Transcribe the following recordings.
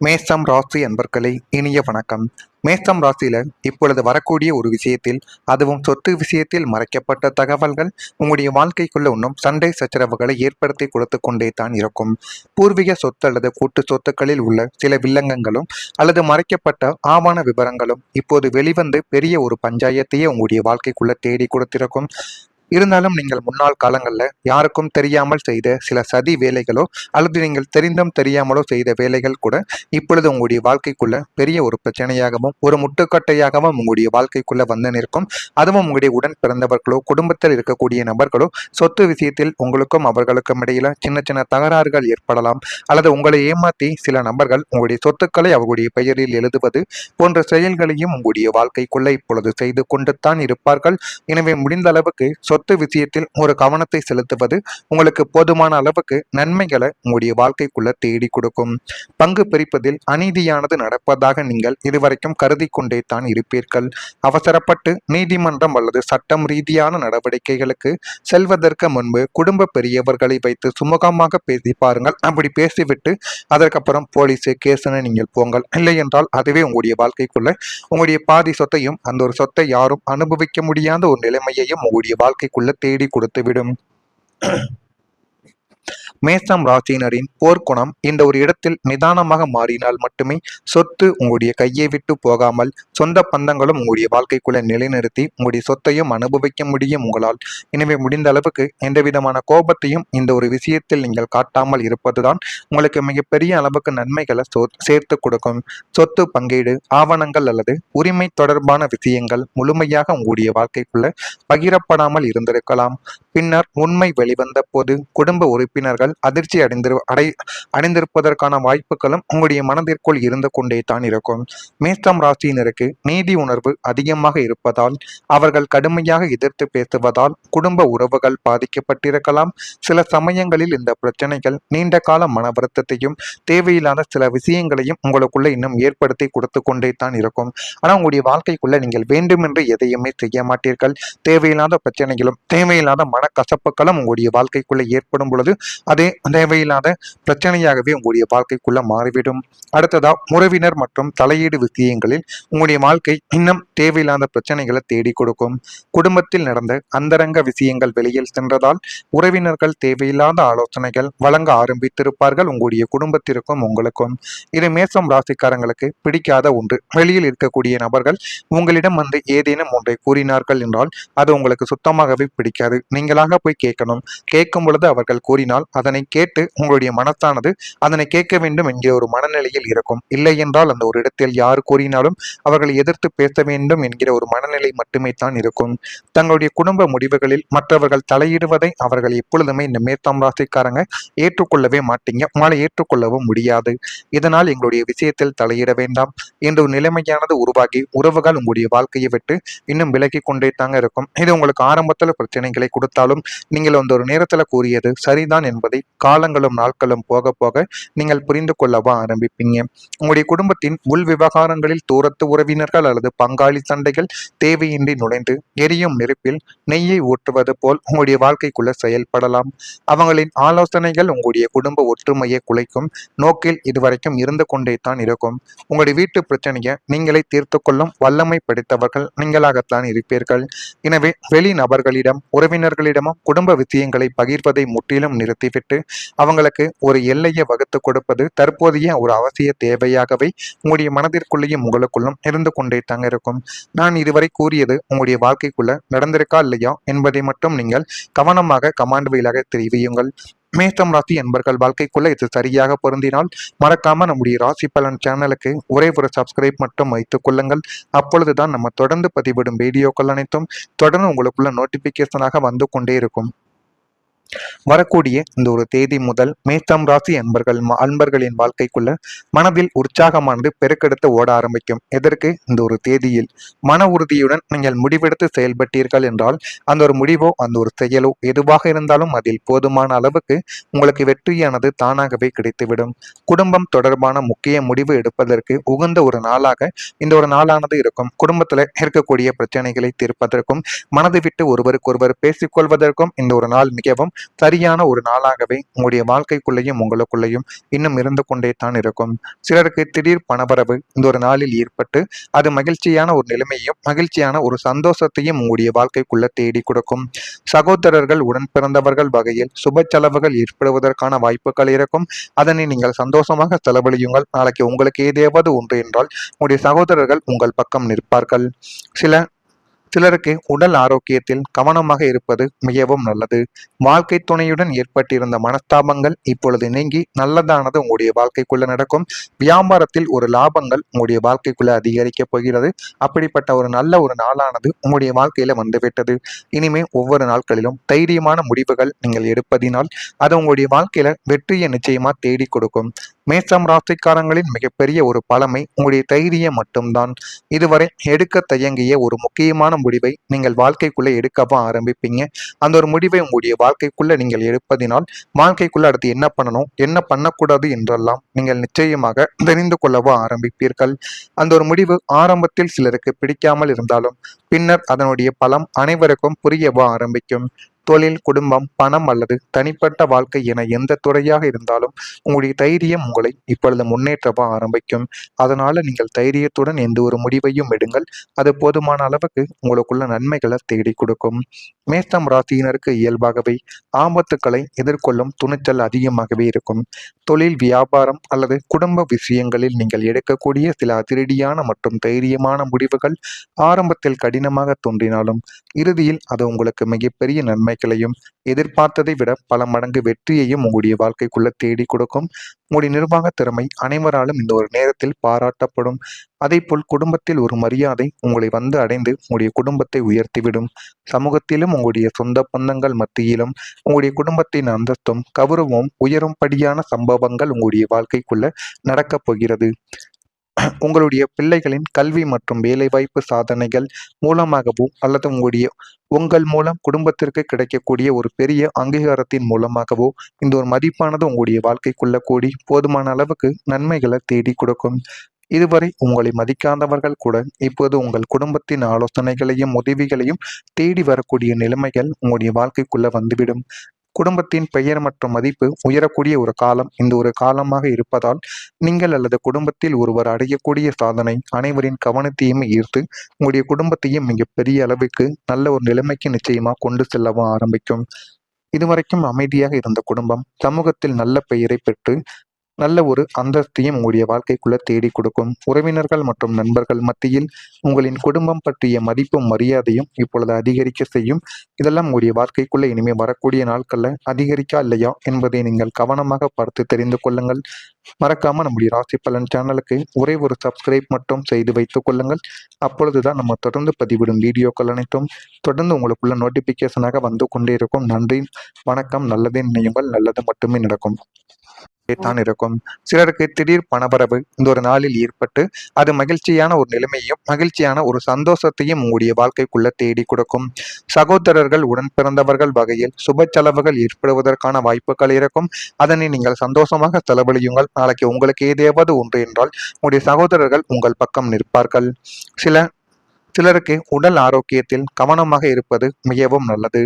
மேஷம் ராசி அன்பர்களே, இனிய வணக்கம். மேஷம் ராசியில இப்பொழுது வரக்கூடிய ஒரு விஷயத்தில், அதுவும் சொத்து விஷயத்தில் மறைக்கப்பட்ட தகவல்கள் உங்களுடைய வாழ்க்கைக்குள்ள இன்னும் சண்டை சச்சரவுகளை ஏற்படுத்தி கொடுத்து கொண்டே தான் இருக்கும். பூர்வீக சொத்து அல்லது கூட்டு சொத்துக்களில் உள்ள சில வில்லங்கங்களும் அல்லது மறைக்கப்பட்ட ஆவண விவரங்களும் இப்போது வெளிவந்து பெரிய ஒரு பஞ்சாயத்தையே உங்களுடைய வாழ்க்கைக்குள்ள தேடி கொடுத்திருக்கும். இருந்தாலும் நீங்கள் முன்னாள் காலங்களில் யாருக்கும் தெரியாமல் செய்த சில சதி வேலைகளோ அல்லது நீங்கள் தெரிந்தும் தெரியாமலோ செய்த வேலைகள் கூட இப்பொழுது உங்களுடைய வாழ்க்கைக்குள்ள பெரிய ஒரு பிரச்சனையாகவும் ஒரு முட்டுக்கட்டையாகவும் உங்களுடைய வாழ்க்கைக்குள்ள வந்து நிற்கும். அதுவும் உங்களுடைய உடன் பிறந்தவர்களோ குடும்பத்தில் இருக்கக்கூடிய நபர்களோ சொத்து விஷயத்தில் உங்களுக்கும் அவர்களுக்கும் இடையில சின்ன சின்ன தகராறுகள் ஏற்படலாம். அல்லது உங்களை ஏமாற்றி சில நபர்கள் உங்களுடைய சொத்துக்களை அவர்களுடைய பெயரில் எழுதுவது போன்ற செயல்களையும் உங்களுடைய வாழ்க்கைக்குள்ள இப்பொழுது செய்து கொண்டு தான் இருப்பார்கள். எனவே முடிந்த அளவுக்கு சொத்து விஷயத்தில் ஒரு கவனத்தை செலுத்துவது உங்களுக்கு போதுமான அளவுக்கு நன்மைகளை உங்களுடைய வாழ்க்கைக்குள்ள தேடி கொடுக்கும். பங்கு பிரிப்பதில் அநீதியானது நடப்பதாக நீங்கள் இதுவரைக்கும் கருதி கொண்டே தான் இருப்பீர்கள். அவசரப்பட்டு நீதிமன்றம் அல்லது சட்டம் ரீதியான நடவடிக்கைகளுக்கு செல்வதற்கு முன்பு குடும்ப பெரியவர்களை வைத்து சுமூகமாக பேசி பாருங்கள். அப்படி பேசிவிட்டு அதற்கப்புறம் போலீஸு கேஸ்ன்னு நீங்கள் போங்கள். இல்லை என்றால் அதுவே உங்களுடைய வாழ்க்கைக்குள்ள உங்களுடைய பாதி சொத்தையும் அந்த ஒரு சொத்தை யாரும் அனுபவிக்க முடியாத ஒரு நிலைமையையும் உங்களுடைய வாழ்க்கைக்குள்ள தேடி கொடுத்துவிடும். மேஷம் ராசியினரின் போர்க்குணம் இந்த ஒரு இடத்தில் நிதானமாக மாறினால் மட்டுமே சொத்து உங்களுடைய கையை விட்டு போகாமல் சொந்த பந்தங்களும் உங்களுடைய வாழ்க்கைக்குள்ள நிலைநிறுத்தி உங்களுடைய சொத்தையும் அனுபவிக்க முடியும் உங்களால். எனவே முடிந்த அளவுக்கு எந்த விதமான கோபத்தையும் இந்த ஒரு விஷயத்தில் நீங்கள் காட்டாமல் இருப்பதுதான் உங்களுக்கு மிகப்பெரிய அளவுக்கு நன்மைகளை சேர்த்து கொடுக்கும். சொத்து பங்கீடு ஆவணங்கள் அல்லது உரிமை தொடர்பான விஷயங்கள் முழுமையாக உங்களுடைய வாழ்க்கைக்குள்ள பகிரப்படாமல் இருந்திருக்கலாம். பின்னர் உண்மை வெளிவந்த போது குடும்ப உறுப்பினர்கள் அதிர்ச்சி அடைந்திருப்பதற்கான வாய்ப்புகளும் உங்களுடைய மனதிற்குள் இருந்து கொண்டே தான் இருக்கும். மேஷம் ராசியினருக்கு நீதி உணர்வு அதிகமாக இருப்பதால் அவர்கள் கடுமையாக எதிர்த்து பேசுவதால் குடும்ப உறவுகள் பாதிக்கப்பட்டிருக்கலாம். சில சமயங்களில் இந்த பிரச்சனைகள் நீண்ட கால மன வருத்தத்தையும் தேவையில்லாத சில விஷயங்களையும் உங்களுக்குள்ள இன்னும் ஏற்படுத்தி கொடுத்து கொண்டே தான் இருக்கும். ஆனால் உங்களுடைய வாழ்க்கைக்குள்ள நீங்கள் வேண்டுமென்று எதையுமே செய்ய மாட்டீர்கள். தேவையில்லாத பிரச்சனைகளும் தேவையில்லாத மனக்கசப்புகளும் உங்களுடைய வாழ்க்கைக்குள்ள ஏற்படும் பொழுது அதே தேவையில்லாத பிரச்சனையாகவே உங்களுடைய வாழ்க்கைக்குள்ள மாறிவிடும். அடுத்ததா உறவினர் மற்றும் தலையீடு விஷயங்களில் உங்களுடைய வாழ்க்கை இன்னும் தேவையில்லாத பிரச்சனைகளை தேடி கொடுக்கும். குடும்பத்தில் நடந்த அந்தரங்க விஷயங்கள் வெளியில் சென்றதால் உறவினர்கள் தேவையில்லாத ஆலோசனைகள் வழங்க ஆரம்பித்திருப்பார்கள் உங்களுடைய குடும்பத்திற்கும் உங்களுக்கும். இது மேஷம் ராசிக்காரங்களுக்கு பிடிக்காத ஒன்று. வெளியில் இருக்கக்கூடிய நபர்கள் உங்களிடம் வந்து ஏதேனும் ஒன்றை கூறினார்கள் என்றால் அது உங்களுக்கு சுத்தமாகவே பிடிக்காது. நீங்களாக போய் கேட்கணும். கேட்கும் பொழுது அவர்கள் கூறினால் அதனை கேட்டு உங்களுடைய மனத்தானது அதனை கேட்க வேண்டும் என்கிற ஒரு மனநிலையில் இருக்கும். இல்லை என்றால் அந்த ஒரு இடத்தில் யார் கூறினாலும் அவர்களை எதிர்த்து பேச வேண்டும் என்கிற ஒரு மனநிலை மட்டுமே தான் இருக்கும். தங்களுடைய குடும்ப முடிவுகளில் மற்றவர்கள் தலையிடுவதை அவர்கள் எப்பொழுதுமே இந்த மேஷம் ராசிக்காரங்க ஏற்றுக்கொள்ளவே மாட்டீங்க. உங்களால் ஏற்றுக்கொள்ளவும் முடியாது. இதனால் எங்களுடைய விஷயத்தில் தலையிட வேண்டாம் என்ற ஒரு நிலைமையானது உருவாகி உறவுகள் உங்களுடைய வாழ்க்கையை விட்டு இன்னும் விலகி கொண்டே தாங்க இருக்கும். இது உங்களுக்கு ஆரம்பத்தில் பிரச்சனைகளை கொடுத்தாலும் நீங்கள் அந்த ஒரு நேரத்தில் கூறியது சரிதான் என்பதை காலங்களும் நாட்களும் போக போக நீங்கள் புரிந்து கொள்ளவா ஆரம்பிப்பீங்க. உங்களுடைய குடும்பத்தின் உள் விவகாரங்களில் தூரத்து உறவினர்கள் அல்லது பங்காளி சண்டைகள் தேவையின்றி நுழைந்து எரியும் நெருப்பில் நெய்யை ஊற்றுவது போல் உங்களுடைய வாழ்க்கைக்குள்ள செயல்படலாம். அவங்களின் ஆலோசனைகள் உங்களுடைய குடும்ப ஒற்றுமையை குலைக்கும் நோக்கில் இதுவரைக்கும் இருந்து கொண்டே தான் இருக்கும். உங்களுடைய வீட்டு பிரச்சனையை நீங்களே தீர்த்து கொள்ளும் வல்லமை படைத்தவர்கள் நீங்களாகத்தான் இருப்பீர்கள். எனவே வெளி நபர்களிடம் உறவினர்களிடமும் குடும்ப விஷயங்களை பகிர்வதை முற்றிலும் நிறுத்திவிட்டு அவங்களுக்கு ஒரு எல்லையை வகுத்து கொடுப்பது தற்போதைய ஒரு அவசிய தேவையாகவே உங்களுடைய மனதிற்குள்ளேயும் உங்களுக்குள்ளும் இருந்து கொண்டே தாங்க இருக்கும். நான் இதுவரை கூறியது உங்களுடைய வாழ்க்கைக்குள்ள நடந்திருக்கா இல்லையா என்பதை மட்டும் நீங்கள் கவனமாக கமாண்ட் வாயிலாக தெரிவியுங்கள். மேஷம் ராசி என்பர்கள் வாழ்க்கைக்குள்ள இது சரியாக பொருந்தினால் மறக்காம நம்முடைய ராசி பலன் சேனலுக்கு ஒரே ஒரு சப்ஸ்கிரைப் மட்டும் வைத்துக் கொள்ளுங்கள். அப்பொழுதுதான் நம்ம தொடர்ந்து பதிவிடும் வீடியோக்கள் அனைத்தும் தொடர்ந்து உங்களுக்குள்ள நோட்டிபிகேஷனாக வந்து கொண்டே இருக்கும். வரக்கூடிய இந்த ஒரு தேதி முதல் மேஷம் ராசி அன்பர்களின் வாழ்க்கைக்குள்ள மனதில் உற்சாகமானது பெருக்கெடுத்து ஓட ஆரம்பிக்கும். எதற்கு? இந்த ஒரு தேதியில் மன உறுதியுடன் நீங்கள் முடிவெடுத்து செயல்பட்டீர்கள் என்றால் அந்த ஒரு முடிவோ அந்த ஒரு செயலோ எதுவாக இருந்தாலும் அதில் போதுமான அளவுக்கு உங்களுக்கு வெற்றியானது தானாகவே கிடைத்துவிடும். குடும்பம் தொடர்பான முக்கிய முடிவு எடுப்பதற்கு உகந்த ஒரு நாளாக இந்த ஒரு நாளானது இருக்கும். குடும்பத்தில் இருக்கக்கூடிய பிரச்சனைகளை தீர்ப்பதற்கும் மனதை விட்டு ஒருவருக்கொருவர் பேசிக்கொள்வதற்கும் இந்த ஒரு நாள் மிகவும் சரியான ஒரு நாளாகவே உங்களுடைய வாழ்க்கைக்குள்ளேயும் உங்களுக்குள்ளேயும் இன்னும் இருந்து கொண்டே தான் இருக்கும். சிலருக்கு திடீர் பணவரவு இந்த ஒரு நாளில் ஏற்பட்டு அது மகிழ்ச்சியான ஒரு நிலைமையும் மகிழ்ச்சியான ஒரு சந்தோஷத்தையும் உங்களுடைய வாழ்க்கைக்குள்ள தேடி கொடுக்கும். சகோதரர்கள் உடன் பிறந்தவர்கள் வகையில் சுப செலவுகள் ஏற்படுவதற்கான வாய்ப்புகள் இருக்கும். அதனை நீங்கள் சந்தோஷமாக செலவழியுங்கள். நாளைக்கு உங்களுக்கு ஏதாவது ஒன்று என்றால் உங்களுடைய சகோதரர்கள் உங்கள் பக்கம் நிற்பார்கள். சில சிலருக்கு உடல் ஆரோக்கியத்தில் கவனமாக இருப்பது மிகவும் நல்லது. வாழ்க்கை துணையுடன் ஏற்பட்டிருந்த மனஸ்தாபங்கள் இப்பொழுது நீங்கி நல்லதானது உங்களுடைய வாழ்க்கைக்குள்ள நடக்கும். வியாபாரத்தில் ஒரு லாபங்கள் உங்களுடைய வாழ்க்கைக்குள்ள அதிகரிக்கப் போகிறது. அப்படிப்பட்ட ஒரு நல்ல ஒரு நாளானது உங்களுடைய வாழ்க்கையில வந்துவிட்டது. இனிமே ஒவ்வொரு நாட்களிலும் தைரியமான முடிவுகள் நீங்கள் எடுப்பதினால் அது உங்களுடைய வாழ்க்கையில வெற்றியை நிச்சயமா தேடி கொடுக்கும். மேசம் ராசிக்காரங்களின் மிகப்பெரிய ஒரு பழமை உங்களுடைய தைரியம் மட்டும்தான். இதுவரை எடுக்க தயங்கிய ஒரு முக்கியமான முடிவை நீங்கள் வாழ்க்கைக்குள்ள எடுக்கவா ஆரம்பிப்பீங்க. அந்த ஒரு முடிவை உங்களுடைய வாழ்க்கைக்குள்ள நீங்கள் எடுப்பதினால் வாழ்க்கைக்குள்ள அடுத்து என்ன பண்ணணும் என்ன பண்ணக்கூடாது என்றெல்லாம் நீங்கள் நிச்சயமாக தெரிந்து கொள்ளவா ஆரம்பிப்பீர்கள். அந்த ஒரு முடிவு ஆரம்பத்தில் சிலருக்கு பிடிக்காமல் இருந்தாலும் பின்னர் அதனுடைய பலம் அனைவருக்கும் புரியவா ஆரம்பிக்கும். தொழில், குடும்பம், பணம் அல்லது தனிப்பட்ட வாழ்க்கை என எந்த துறையாக இருந்தாலும் உங்களுடைய தைரியம் உங்களை இப்பொழுது முன்னேற்றவா ஆரம்பிக்கும். அதனால நீங்கள் தைரியத்துடன் எந்த ஒரு முடிவையும் எடுங்கள். அது போதுமான அளவுக்கு உங்களுக்குள்ள நன்மைகளை தேடி கொடுக்கும். மேஷம் ராசியினருக்கு இயல்பாகவே ஆபத்துக்களை எதிர்கொள்ளும் துணிச்சல் அதிகமாகவே இருக்கும். தொழில், வியாபாரம் அல்லது குடும்ப விஷயங்களில் நீங்கள் எடுக்கக்கூடிய சில அதிரடியான மற்றும் தைரியமான முடிவுகள் ஆரம்பத்தில் கடினமாக தோன்றினாலும் இறுதியில் அது உங்களுக்கு மிகப்பெரிய நன்மைகளையும் எதிர்பார்த்ததை விட பல மடங்கு வெற்றியையும் உங்களுடைய வாழ்க்கைக்குள்ள தேடி கொடுக்கும். உங்களுடைய நிர்வாக திறமை அனைவராலும் இந்த ஒரு நேரத்தில் பாராட்டப்படும். அதேபோல் குடும்பத்தில் ஒரு மரியாதை உங்களை வந்து அடைந்து உங்களுடைய குடும்பத்தை உயர்த்திவிடும். சமூகத்திலும் உங்களுடைய சொந்த பந்தங்கள் மத்தியிலும் உங்களுடைய குடும்பத்தின் அந்தஸ்தும் கௌரவமும் உயரும்படியான சம்பவங்கள் உங்களுடைய வாழ்க்கைக்குள்ள நடக்கப் போகிறது. உங்களுடைய பிள்ளைகளின் கல்வி மற்றும் வேலைவாய்ப்பு சாதனைகள் மூலமாகவோ அல்லது உங்கள் மூலம் குடும்பத்திற்கு கிடைக்கக்கூடிய ஒரு பெரிய அங்கீகாரத்தின் மூலமாகவோ இந்த ஒரு மதிப்பானது உங்களுடைய வாழ்க்கைக்குள்ள கூடி போதுமான அளவுக்கு நன்மைகளை தேடி கொடுக்கும். இதுவரை உங்களை மதிக்காதவர்கள் கூட இப்போது உங்கள் குடும்பத்தின் ஆலோசனைகளையும் உதவிகளையும் தேடி வரக்கூடிய நிலைமைகள் உங்களுடைய வாழ்க்கைக்குள்ள வந்துவிடும். குடும்பத்தின் பெயர் மற்றும் மதிப்பு உயரக்கூடிய ஒரு காலம் இந்த ஒரு காலமாக இருப்பதால் நீங்கள் அல்லது குடும்பத்தில் ஒருவர் அடையக்கூடிய சாதனை அனைவரின் கவனத்தையும் ஈர்த்து உங்களுடைய குடும்பத்தையும் மிகப்பெரிய அளவுக்கு நல்ல ஒரு நிலைமைக்கு நிச்சயமா கொண்டு செல்லவும் ஆரம்பிக்கும். இதுவரைக்கும் அமைதியாக இருந்த குடும்பம் சமூகத்தில் நல்ல பெயரை பெற்று நல்ல ஒரு அந்தஸ்தையும் உங்களுடைய வாழ்க்கைக்குள்ள தேடி கொடுக்கும். உறவினர்கள் மற்றும் நண்பர்கள் மத்தியில் உங்களின் குடும்பம் பற்றிய மதிப்பும் மரியாதையும் இப்பொழுது அதிகரிக்க செய்யும். இதெல்லாம் உங்களுடைய வாழ்க்கைக்குள்ள இனிமே வரக்கூடிய நாட்கள்ல அதிகரிக்கா இல்லையா என்பதை நீங்கள் கவனமாக பார்த்து தெரிந்து கொள்ளுங்கள். மறக்காம நம்முடைய ராசி பலன் சேனலுக்கு ஒரே ஒரு சப்ஸ்கிரைப் மட்டும் செய்து வைத்துக் கொள்ளுங்கள். அப்பொழுதுதான் நம்ம தொடர்ந்து பதிவிடும் வீடியோக்கள் அனைத்தும் தொடர்ந்து உங்களுக்குள்ள நோட்டிபிகேஷனாக வந்து கொண்டே இருக்கும். நன்றி, வணக்கம். நல்லதே நினையுங்கள், நல்லது மட்டுமே நடக்கும் தான் இருக்கும். சிலருக்கு திடீர் பணவரவு இந்த ஒரு நாளில் ஏற்பட்டு அது மகிழ்ச்சியான ஒரு நிலைமையும் மகிழ்ச்சியான ஒரு சந்தோஷத்தையும் உங்களுடைய வாழ்க்கைக்குள்ள தேடி கொடுக்கும். சகோதரர்கள் உடன் பிறந்தவர்கள் வகையில் சுப செலவுகள் ஏற்படுவதற்கான வாய்ப்புகள் இருக்கும். அதனை நீங்கள் சந்தோஷமாக செலவழியுங்கள். நாளைக்கு உங்களுக்கு ஏதாவது ஒன்று என்றால் உங்களுடைய சகோதரர்கள் உங்கள் பக்கம் நிற்பார்கள். சிலருக்கு உடல் ஆரோக்கியத்தில் கவனமாக இருப்பது மிகவும் நல்லது.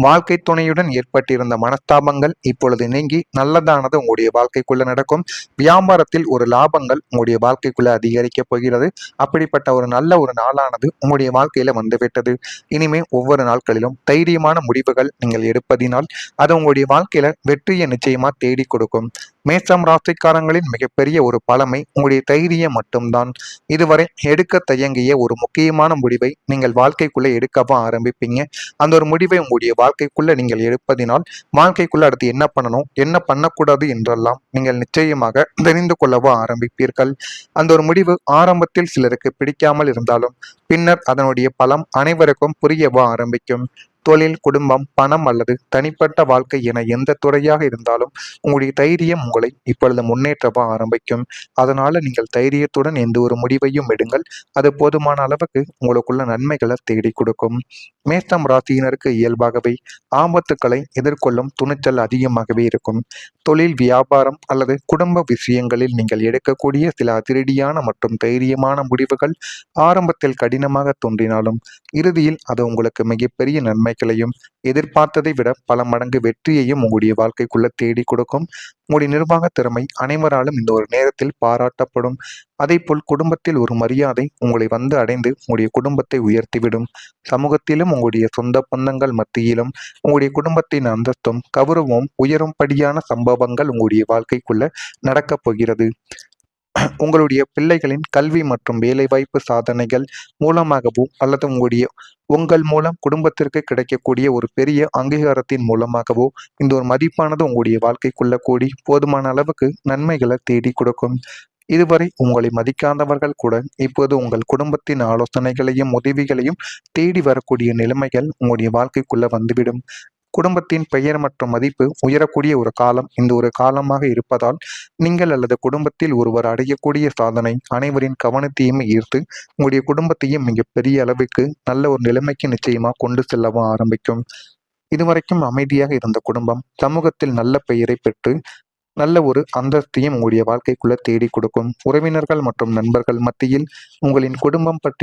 வாழ்க்கை துணையுடன் ஏற்பட்டிருந்த மனஸ்தாபங்கள் இப்பொழுது நீங்கி நல்லதானது உங்களுடைய வாழ்க்கைக்குள்ள நடக்கும். வியாபாரத்தில் ஒரு லாபங்கள் உங்களுடைய வாழ்க்கைக்குள்ள அதிகரிக்கப் போகிறது. அப்படிப்பட்ட ஒரு நல்ல ஒரு நாளானது உங்களுடைய வாழ்க்கையில வந்துவிட்டது. இனிமே ஒவ்வொரு நாட்களிலும் தைரியமான முடிவுகள் நீங்கள் எடுப்பதினால் அது உங்களுடைய வாழ்க்கையில வெற்றியை நிச்சயமா தேடி கொடுக்கும். மேசம் ராசிக்காரங்களின் மிகப்பெரிய ஒரு பழமை உங்களுடைய தைரியம் மட்டும்தான். இதுவரை எடுக்க தயங்கிய ஒரு முக்கியமான முடிவை நீங்கள் வாழ்க்கைக்குள்ள எடுக்கவா ஆரம்பிப்பீங்க. அந்த ஒரு முடிவை உங்களுடைய வாழ்க்கைக்குள்ள நீங்கள் எடுப்பதினால் வாழ்க்கைக்குள்ள அடுத்து என்ன பண்ணணும் என்ன பண்ணக்கூடாது என்றெல்லாம் நீங்கள் நிச்சயமாக தெரிந்து கொள்ளவா ஆரம்பிப்பீர்கள். அந்த ஒரு முடிவு ஆரம்பத்தில் சிலருக்கு பிடிக்காமல் இருந்தாலும் பின்னர் அதனுடைய பலம் அனைவருக்கும் புரியவா ஆரம்பிக்கும். தொழில், குடும்பம், பணம் அல்லது தனிப்பட்ட வாழ்க்கை என எந்த துறையாக இருந்தாலும் உங்களுடைய தைரியம் உங்களை இப்பொழுது முன்னேற்றவா ஆரம்பிக்கும். அதனால நீங்கள் தைரியத்துடன் எந்த ஒரு முடிவையும் எடுங்கள். அது போதுமான அளவுக்கு உங்களுக்குள்ள நன்மைகளை தேடி கொடுக்கும். மேஷம் ராசியினருக்கு இயல்பாகவே ஆபத்துக்களை எதிர்கொள்ளும் துணிச்சல் அதிகமாகவே இருக்கும். தொழில், வியாபாரம் அல்லது குடும்ப விஷயங்களில் நீங்கள் எடுக்கக்கூடிய சில அதிரடியான மற்றும் தைரியமான முடிவுகள் ஆரம்பத்தில் கடினமாக தோன்றினாலும் இறுதியில் அது உங்களுக்கு மிகப்பெரிய நன்மை நன்மைகளையும் எதிர்பார்த்ததை விட பல மடங்கு வெற்றியையும் உங்களுடைய வாழ்க்கைக்குள்ள தேடி கொடுக்கும். உங்களுடைய நிர்வாக திறமை அனைவராலும் இந்த ஒரு நேரத்தில் பாராட்டப்படும். அதேபோல் குடும்பத்தில் ஒரு மரியாதை உங்களை வந்து அடைந்து உங்களுடைய குடும்பத்தை உயர்த்திவிடும். சமூகத்திலும் உங்களுடைய சொந்த பந்தங்கள் மத்தியிலும் உங்களுடைய குடும்பத்தின் அந்தஸ்தும் கௌரவமும் உயரும்படியான சம்பவங்கள் உங்களுடைய வாழ்க்கைக்குள்ள நடக்கப் போகிறது. உங்களுடைய பிள்ளைகளின் கல்வி மற்றும் வேலைவாய்ப்பு சாதனைகள் மூலமாகவோ அல்லது உங்கள் மூலம் குடும்பத்திற்கு கிடைக்கக்கூடிய ஒரு பெரிய அங்கீகாரத்தின் மூலமாகவோ இந்த ஒரு மதிப்பானது உங்களுடைய வாழ்க்கைக்குள்ள கூடி போதுமான அளவுக்கு நன்மைகளை தேடி கொடுக்கும். இதுவரை உங்களை மதிக்காதவர்கள் கூட இப்போது உங்கள் குடும்பத்தின் ஆலோசனைகளையும் உதவிகளையும் தேடி வரக்கூடிய நிலைமைகள் உங்களுடைய வாழ்க்கைக்குள்ள வந்துவிடும். குடும்பத்தின் பெயர் மற்றும் மதிப்பு உயரக்கூடிய ஒரு காலம் இந்த ஒரு காலமாக இருப்பதால் நீங்கள் அல்லது குடும்பத்தில் ஒருவர் அடையக்கூடிய சாதனை அனைவரின் கவனத்தையும் ஈர்த்து உங்களுடைய குடும்பத்தையும் மிகப்பெரிய அளவுக்கு நல்ல ஒரு நிலைமைக்கு நிச்சயமா கொண்டு செல்லவும் ஆரம்பிக்கும். இதுவரைக்கும் அமைதியாக இருந்த குடும்பம் சமூகத்தில் நல்ல பெயரை பெற்று நல்ல ஒரு அந்தஸ்தையும் உங்களுடைய வாழ்க்கைக்குள்ள தேடி கொடுக்கும். உறவினர்கள் மற்றும் நண்பர்கள் மத்தியில் உங்களின் குடும்பம் பற்றி